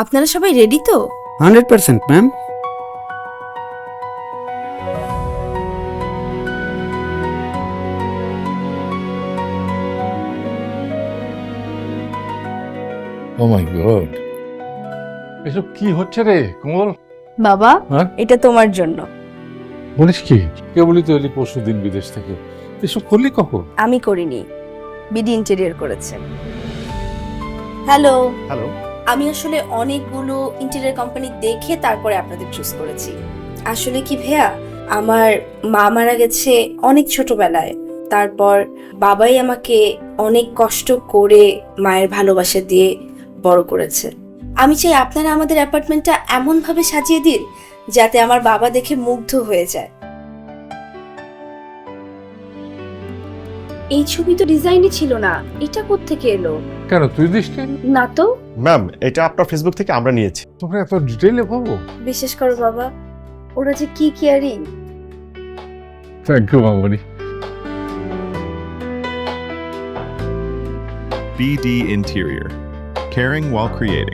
আপনারা সবাই রেডি তো? 100% ম্যাম। ও মাই গড, এসব কি হচ্ছে রে কোমল? বাবা, হ্যাঁ? এটা তোমার জন্য। বলিস কি? কেবলই তো এলি পরশু দিন বিদেশ থেকে, এসব করলি কখন? আমি করিনি, বিডি ইন্টেরিয়র করেছে। হ্যালো। হ্যালো। আমি আসলে অনেকগুলো ইন্টেরিয়র কোম্পানি দেখে তারপরে আপনাদের চুজ করেছি। আসলে কি ভাইয়া, আমার মা মারা গেছে অনেক ছোটবেলায়। তারপর বাবাই আমাকে অনেক কষ্ট করে মায়ের ভালোবাসা দিয়ে বড় করেছে। আমি চাই আপনারা আমাদের অ্যাপার্টমেন্টটা এমনভাবে সাজিয়ে দিন যাতে আমার বাবা দেখে মুগ্ধ হয়ে যায়। এই ছবি তো ডিজাইনই ছিল না, এটা কোত্থেকে এলো? কেন তুই দিস নি? না তো। ম্যাম, এটা আপনার ফেসবুক থেকে আমরা নিয়েছি। তোমরা এত ডিটেইলে ভাবো? বিশেষ করো বাবা, ওরা যে কি কেয়ারিং। থ্যাংক ইউ মামনি। BD Interior. Caring while creating.